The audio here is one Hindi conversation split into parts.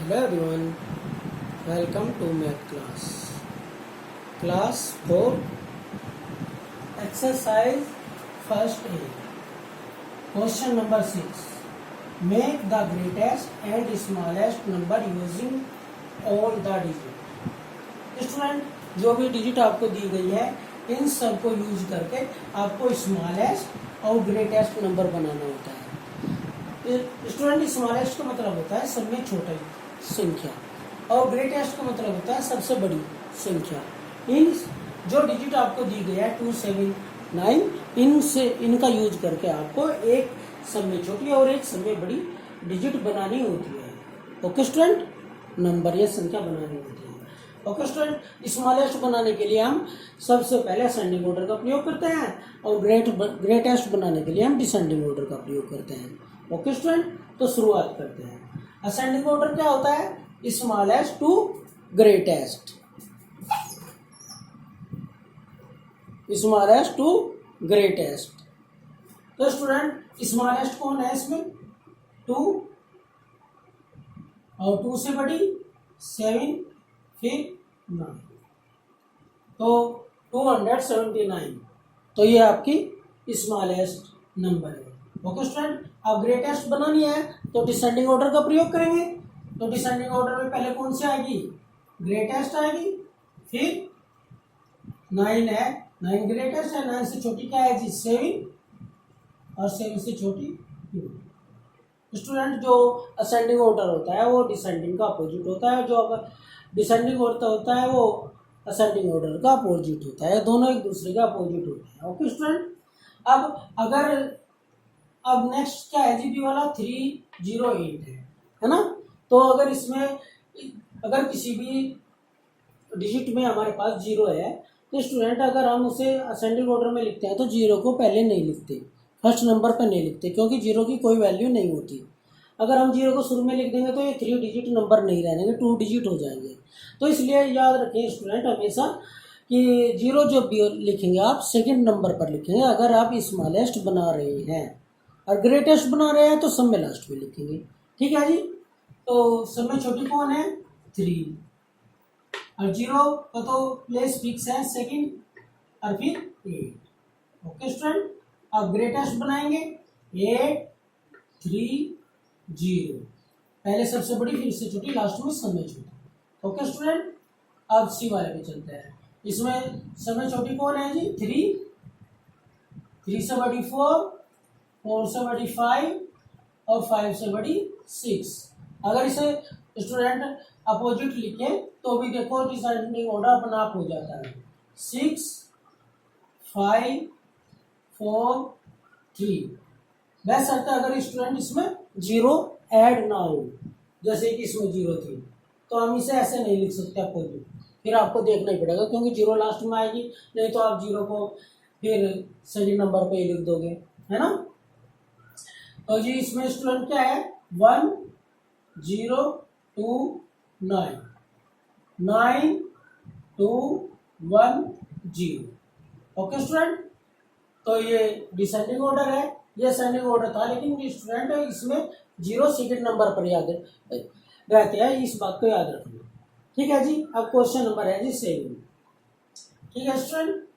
Hello everyone, welcome to math class 4 exercise first A. Question number 6. Make the greatest and smallest number using all the digit. Student, जो भी डिजिट आपको दी गई है इन सब को यूज करके आपको स्मॉलेस्ट और ग्रेटेस्ट नंबर बनाना होता है। स्टूडेंट, स्मॉलेस्ट का मतलब होता है सब में छोटी संख्या और ग्रेटेस्ट का मतलब होता है सबसे बड़ी संख्या। इन जो डिजिट आपको दी गई है 2, 7, 9 इनसे इनका यूज करके आपको एक सब में छोटी और एक सब में बड़ी डिजिट बनानी होती है। ओके स्टूडेंट, नंबर या संख्या बनानी होती है। ओके स्टूडेंट, स्मॉलेस्ट बनाने के लिए हम सबसे पहले असेंडिंग ऑर्डर का प्रयोग करते हैं और ग्रेटेस्ट बनाने के लिए हम डिसेंडिंग ऑर्डर का प्रयोग करते हैं। ओके स्टूडेंट, तो शुरुआत करते हैं। असेंडिंग ऑर्डर क्या होता है? Smallest to greatest, smallest to greatest. तो स्टूडेंट, स्मॉलेस्ट कौन है इसमें? 2 और 2 से बड़ी 7 फिर 9, तो 279। तो ये आपकी स्मॉलेस्ट नंबर है। ओके स्टूडेंट, अब ग्रेटेस्ट बनानी है तो डिसेंडिंग ऑर्डर का प्रयोग करेंगे। तो डिसेंडिंग ऑर्डर में पहले कौन सी आएगी? ग्रेटेस्ट आएगी, फिर 9 है, 9 ग्रेटेस्ट है, 9 से छोटी क्या है जी? 7 और 7 से छोटी 2। स्टूडेंट, जो असेंडिंग ऑर्डर होता है वो डिसेंडिंग का अपोजिट होता है, जो अगर डिसेंडिंग ऑर्डर होता है वो असेंडिंग ऑर्डर का अपोजिट होता है, दोनों एक दूसरे का अपोजिट होते हैं। ओके स्टूडेंट, अब नेक्स्ट क्या है जी? बी वाला 308 है ना। तो अगर इसमें अगर किसी भी डिजिट में हमारे पास 0 है तो स्टूडेंट अगर हम उसे असेंडिंग ऑर्डर में लिखते हैं तो 0 को पहले नहीं लिखते, फर्स्ट नंबर पर नहीं लिखते, क्योंकि 0 की कोई वैल्यू नहीं होती। अगर हम 0 को शुरू में लिख देंगे तो ये 3 डिजिट नंबर नहीं रहेंगे, 2 डिजिट हो जाएंगे। तो इसलिए याद रखें स्टूडेंट हमेशा कि 0 जो भी लिखेंगे आप सेकंड नंबर पर लिखेंगे अगर आप स्मॉलेस्ट बना रहे हैं, और ग्रेटेस्ट बना रहे हैं तो सब में लास्ट में लिखेंगे। ठीक है जी। तो सब में छोटी कौन है? 3 और 0 का तो प्लेस फिक्स है, सेकंड और फिर 8। ओके स्टूडेंट, अब ग्रेटेस्ट बनाएंगे 8, 3, 0, पहले सबसे बड़ी फिर से छोटी लास्ट में सब में छोटी। ओके स्टूडेंट, अब सी वाले पे चलते हैं। इसमें सब में छोटी कौन है जी? 3 से बड़ी 4, 4 से बड़ी 5 और 5 से बड़ी 6। अगर इसे स्टूडेंट अपोजिट लिखे तो भी देखो डिसेंडिंग ऑर्डर अपना आप हो जाता है। 6, 5, 4, 3। वैसे शर्त है अगर स्टूडेंट इसमें 0 ऐड ना हो, जैसे कि इसमें 0 थी, तो हम इसे ऐसे नहीं लिख सकते अपोजिट, फिर आपको देखना ही पड़ेगा क्योंकि 0 लास्ट में आएगी, नहीं तो आप 0 को फिर सेकंड नंबर पे ही लिख दोगे, है ना। तो जी इसमें स्टूडेंट क्या है? 1, 0, 2, 9, 9, 2, 1, 0। ओके स्टूडेंट, तो ये डिसेंडिंग ऑर्डर है, ये असेंडिंग ऑर्डर था, लेकिन स्टूडेंट इसमें 0 सेकंड नंबर पर याद रहते हैं, इस बात को याद रखना। ठीक है जी। अब क्वेश्चन नंबर है जी 7। ठीक है student,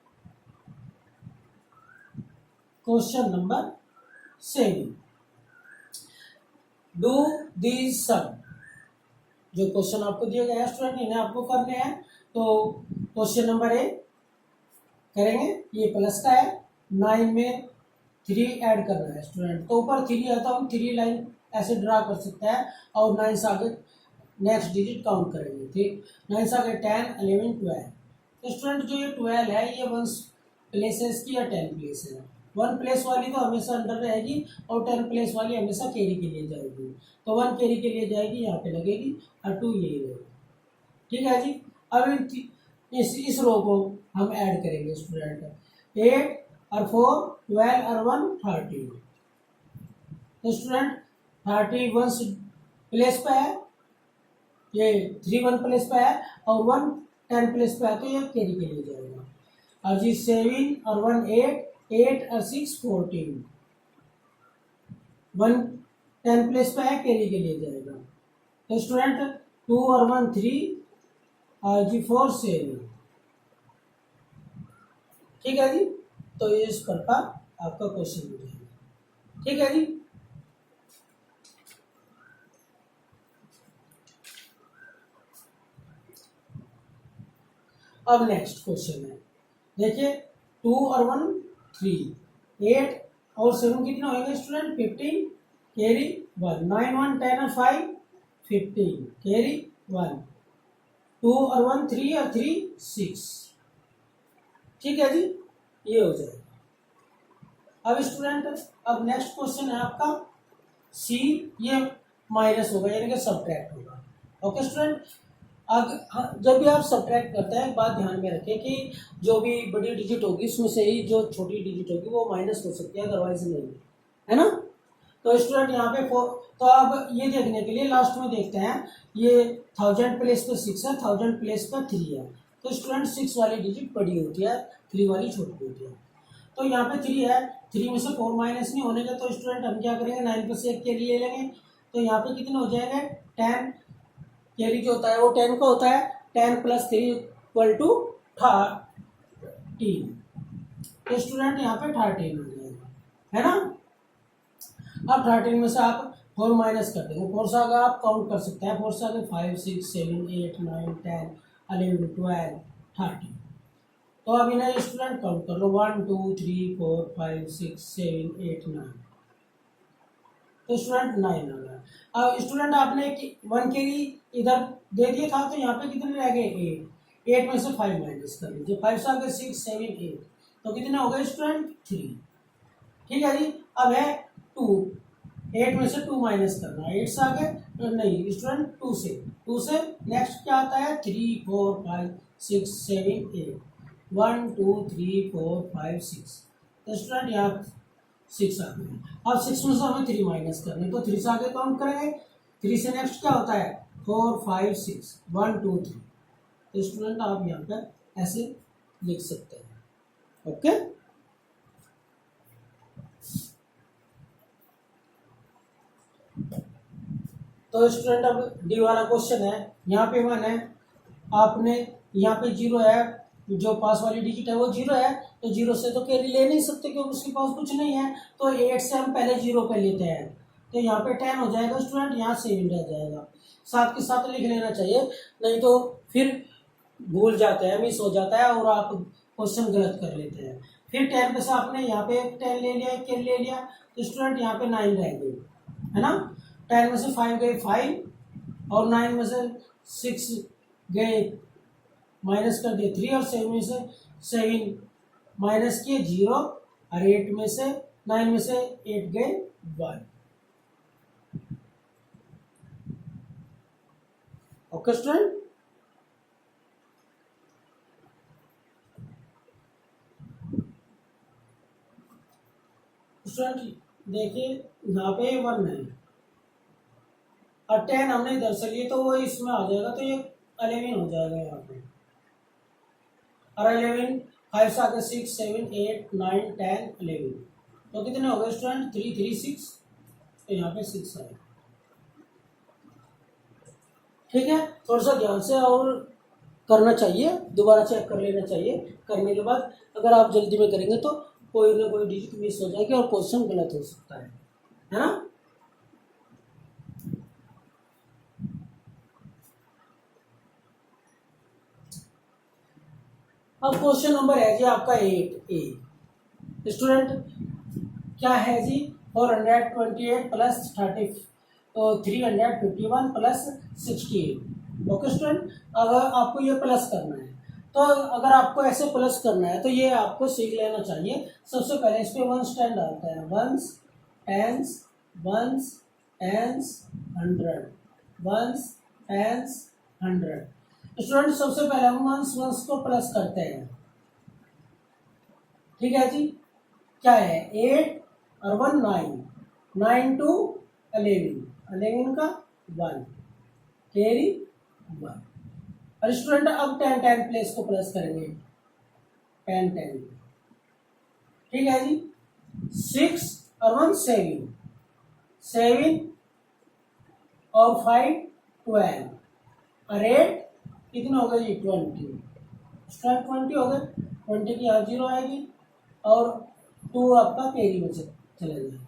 question number 7, do this sum. जो क्वेश्चन आपको दिए गए हैं स्टूडेंट इन्हें आपको करने हैं। तो क्वेश्चन नंबर 1 करेंगे, ये प्लस का है, 9 में 3 ऐड करना है स्टूडेंट। तो ऊपर 3 है तो हम 3 लाइन ऐसे ड्रा कर सकते हैं और 9 से आगे नेक्स्ट डिजिट काउंट करेंगे। ठीक, 9 से आगे 10, 11, 12। तो स्टूडेंट जो ये 12 है ये 1 प्लेसेस की या 10 प्लेस है। 1 प्लेस वाली तो हमेशा अंदर रहेगी और 10 प्लेस वाली हमेशा कैरी के लिए जाएगी। तो 1 कैरी के लिए जाएगी, यहाँ पे लगेगी, और 2 यही रहेगी। ठीक है जी। अब इस रो को हम ऐड करेंगे स्टूडेंट। 8 और 4, 12 और 1, 13। तो स्टूडेंट 30 1 प्लेस पे है, ये 3 1 प्लेस पे है और 1 10 प्लेस पे है, तो ये कैरी के लिए जाएगा। और जी 7 और 1 8, 8 और 6 14, 1 10 प्लेस पे है, कैरी के लिए जाएगा। तो स्टूडेंट 2 और 1 3 और जी 4 7। ठीक है जी, तो इस प्रकार आपका क्वेश्चन हो जाएगा। ठीक है जी। अब नेक्स्ट क्वेश्चन है, देखिए 2 और 1 3, 8 और 7 कितना होगा स्टूडेंट 15 कैरी 1, 9 1 10 और 5 15 कैरी 1, 2 और 1 3 और 3 6। ठीक है जी, ये हो जाएगा। अब स्टूडेंट अब नेक्स्ट क्वेश्चन है आपका सी, ये माइनस होगा यानी कि सब्ट्रैक्ट होगा। ओके स्टूडेंट, जब भी आप सब्ट्रैक्ट करते हैं एक बात ध्यान में रखें कि जो भी बड़ी डिजिट होगी उसमें से ही जो छोटी डिजिट होगी वो माइनस हो सकती है, अदरवाइज नहीं, है ना। तो स्टूडेंट यहाँ पे तो अब ये देखने के लिए लास्ट में देखते हैं, ये 1000 प्लेस पे 6 है, 1000 प्लेस पे 3 है, तो स्टूडेंट 6 वाली डिजिट बड़ी होती है, 3 वाली छोटी होती है। तो यहाँ पे 3 है, 3 में से 4 माइनस नहीं होने का, तो स्टूडेंट हम क्या करेंगे 9 पे से 1 कैरी ले लेंगे, तो यहाँ पे कितने हो जाएगा 10, कैरी जो होता है वो 10 का होता है, 10 प्लस 3 इक्वल टू 13। तो स्टूडेंट यहाँ पे 13 हो जाएगा, है ना। अब 13 में से आप 4 माइनस कर देंगे, 4 से आगे आप काउंट कर सकते हैं, 4 से आगे 5 6 7 8 9 10 11 12 13। तो अब इन्हें स्टूडेंट काउंट कर लो 1 2 3 4 5 6 7 8 9, तो स्टूडेंट 9 आ गया। अब स्टूडेंट आपने 1 के लिए इधर दे दिया था, तो यहाँ पे कितने रह गए 8, 8 में से 5 माइनस कर लीजिए, 5 से आगे 6 7 8, तो कितने हो गए स्टूडेंट 3। ठीक है जी, अब है 2, 8 में से 2 माइनस करना है, 8 से आगे नहीं स्टूडेंट 2 से नेक्स्ट क्या आता है 3 4 5 6 7 8, 1 2 3 4 5 6, तो स्टूडेंट यहाँ 6 आ गए। अब 6 में से हमें 3 माइनस करने, तो 3 से आगे काउंट करेंगे, 3 से नेक्स्ट क्या होता है 4 5 6 1 2 3, तो स्टूडेंट आप यहाँ पर ऐसे लिख सकते हैं। ओके, तो स्टूडेंट अब डी वाला क्वेश्चन है, यहाँ पे 1 है, आपने यहाँ पे 0 है, जो पास वाली डिजिट है वो 0 है, तो 0 से तो कैरी ले नहीं सकते क्योंकि उसके पास कुछ नहीं है, तो 8 से हम पहले 0 पे लेते हैं, तो यहाँ पे 10 हो जाएगा स्टूडेंट, यहाँ 7 रह जाएगा, साथ के साथ लिख लेना चाहिए, नहीं तो फिर भूल जाते हैं, मिस हो जाता है और आप क्वेश्चन गलत कर लेते हैं। फिर 10 पे से आपने यहाँ पे 10 ले लिया, एक कैरी ले लिया, तो स्टूडेंट यहाँ पे 9 रह गई, है ना। 10 में से 5 गए 5, और 9 में से 6 गए माइनस कर दिए 3, और 7 में से 7 माइनस किए 0, और 8 में से 9 में से 8 गए 1। ओके स्टूडेंट, स्टूडेंट देखिए यहाँ पे 1 है और 10 हमने इधर से लिए, तो वो इसमें आ जाएगा, तो ये 11 हो जाएगा यहाँ पे, और 11 5 से आगे 6 7 8 9 10 11, तो कितने हो गए स्टूडेंट 3 3 6, तो यहाँ पे 6 आएगा। ठीक है, थोड़ा सा ध्यान से और करना चाहिए, दोबारा चेक कर लेना चाहिए, करने के बाद अगर आप जल्दी में करेंगे तो कोई ना कोई डिजिट मिस हो जाएगी और क्वेश्चन गलत हो सकता है ना। अब क्वेश्चन नंबर है जी आपका 8A, स्टूडेंट क्या है जी 428 प्लस 351 प्लस 68। ओके स्टूडेंट, अगर आपको ये प्लस करना है, तो अगर आपको ऐसे प्लस करना है तो ये आपको सीख लेना चाहिए। सबसे पहले इस पे 1 स्टैंड आता है, ones tens ones tens 100 ones tens 100। Student सबसे पहले हम वंस वंस को प्लस करते हैं। ठीक है जी, क्या है 8 और 1 9, 9 टू 11, 11 का 1 कैरी 1। और स्टूडेंट अब 10 10 प्लेस को प्लस करेंगे, 10 10। ठीक है जी, 6 और 1 7 7 और 5 12, और 8 कितने हो गए जी 20, स्टूडेंट 20 हो गए, 20 की यहाँ 0 आएगी और 2 आपका कैरी में चला जाएगा।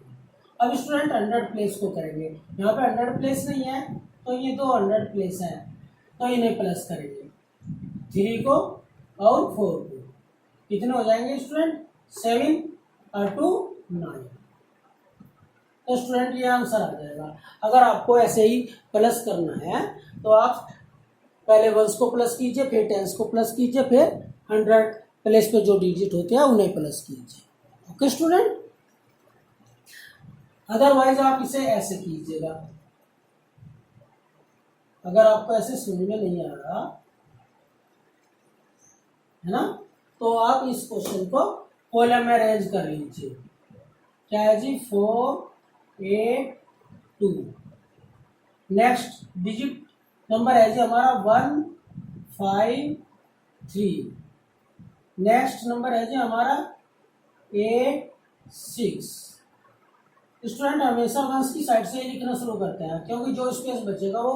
अब स्टूडेंट 100 प्लेस को करेंगे, यहाँ पे 100 प्लेस नहीं है तो ये 2 100 प्लेस है तो इन्हें प्लस करेंगे 3 को और 4 को, कितने हो जाएंगे स्टूडेंट 7 और 2 9। तो स्टूडेंट ये आंसर आ जाएगा। अगर आपको ऐसे ही प्लस करना है तो आप पहले वंस को प्लस कीजिए, फिर टेंस को प्लस कीजिए, फिर 100 प्लेस पे जो डिजिट होते हैं उन्हें प्लस कीजिए। ओके स्टूडेंट, अदरवाइज आप इसे ऐसे कीजिएगा। अगर आपको ऐसे समझ में नहीं आ रहा है ना, तो आप इस क्वेश्चन को कॉलम में अरेंज कर लीजिए। क्या है जी 4 8 2। नेक्स्ट डिजिट नंबर है जी हमारा 1 5 3। नेक्स्ट नंबर है जी हमारा 8 6। स्टूडेंट हमेशा वंस की साइड से ही लिखना शुरू करते हैं क्योंकि जो स्पेस बचेगा वो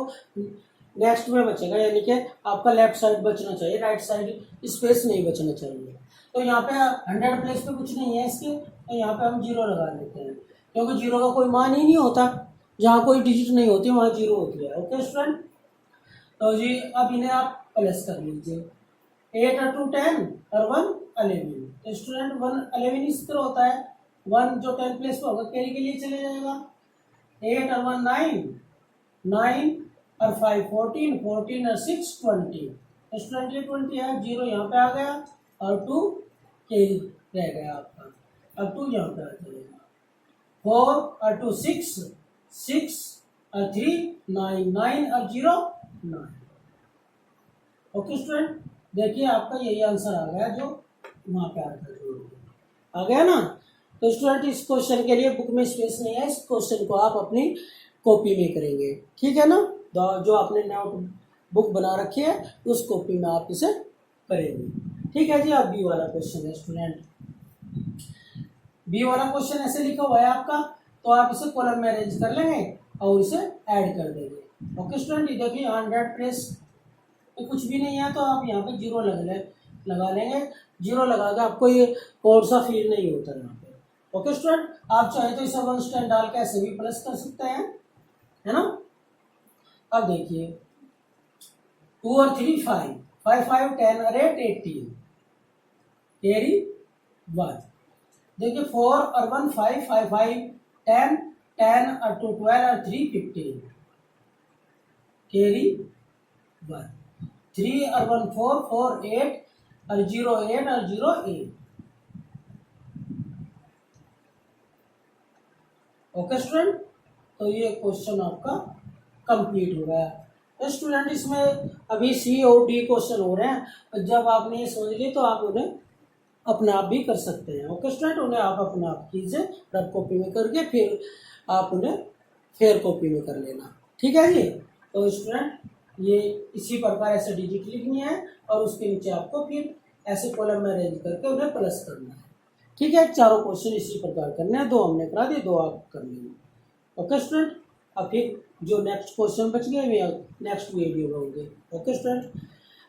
नेक्स्ट में बचेगा, यानी कि आपका लेफ्ट साइड बचना चाहिए, राइट साइड स्पेस नहीं बचना चाहिए। तो यहाँ पे 100 प्लेस पे कुछ नहीं है इसके, तो यहाँ पे हम 0 लगा देते हैं क्योंकि 0 का कोई मान ही नहीं होता, जहाँ कोई डिजिट नहीं होती वहाँ 0 होती है। ओके स्टूडेंट, तो जी अब इन्हें आप प्लस कर लीजिए। 8 और 2 10 और 1 11। तो स्टूडेंट 1 11 इस तरह होता है, 1 जो 10 प्लेस पे होगा कैरी के लिए चले जाएगा। 8 और 1 9, 9 और 5 14, 14 और 6 20। तो स्टूडेंट ये 20 है, 0 यहाँ पे आ गया और 2 कैरी रह गया आपका। अब 2 यहाँ पे आ जाएगा। 4 और 2 6, 6 और 3 9, 9 और 0 9। ओके स्टूडेंट, देखिए आपका यही आंसर आ गया जो वहाँ पे आ गया ना। तो स्टूडेंट इस क्वेश्चन के लिए बुक में स्पेस नहीं है, इस क्वेश्चन को आप अपनी कॉपी में करेंगे, ठीक है ना। जो आपने नोट बुक बना रखी है उस कॉपी में आप इसे करेंगे, ठीक है जी। अब बी वाला क्वेश्चन है स्टूडेंट, बी वाला क्वेश्चन ऐसे लिखा हुआ है आपका, तो आप इसे कॉलम में अरेंज कर लेंगे और इसे ऐड कर देंगे। ओके स्टूडेंट, ये देखिए 100 प्लेस कुछ भी नहीं है तो आप यहाँ पे 0 लगा लेंगे। 0 लगा के आपको ये कोड सा फील नहीं होता यहाँ पे। ओके स्टूडेंट, आप चाहे तो इसे 1 स्टैंड डाल के ऐसे भी प्लस कर सकते हैं, है ना। अब देखिए 2 और 3 5, 5 5 10 और 8 18, कैरी 1। देखिए 4 और 1 5, 5 5 10, 10 और 2 12 और 3 15, कैरी 1। 3 और 1 4, 4 8 और 0 8 और 0 8। ओके स्टूडेंट, तो ये क्वेश्चन आपका कंप्लीट हो गया। तो स्टूडेंट इसमें अभी सी और डी क्वेश्चन हो रहे हैं, जब आपने ये समझ लिए तो आप उन्हें अपने आप भी कर सकते हैं। ओके स्टूडेंट, उन्हें आप अपने आप कीजिए रफ कॉपी में करके, फिर आप उन्हें फेयर कॉपी में कर लेना, ठीक है जी। तो स्टूडेंट ये इसी प्रकार ऐसे डिजिट लिखनी है और उसके नीचे आपको फिर ऐसे कॉलम में अरेंज करके उन्हें प्लस करना है, ठीक है। चारों क्वेश्चन इसी प्रकार करने हैं, 2 हमने करा दिए, 2 आप कर लेंगे। ओके स्टूडेंट, अब फिर जो नेक्स्ट क्वेश्चन बच गए वे नेक्स्ट वीडियो में होंगे। ओके स्टूडेंट,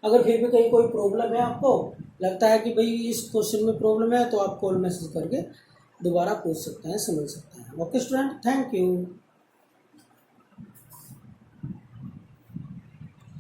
अगर फिर भी कहीं कोई प्रॉब्लम है, आपको लगता है कि भाई इस क्वेश्चन में प्रॉब्लम है, तो आप कॉल मैसेज करके दोबारा पूछ सकते हैं, समझ सकते हैं। Okay student, thank you.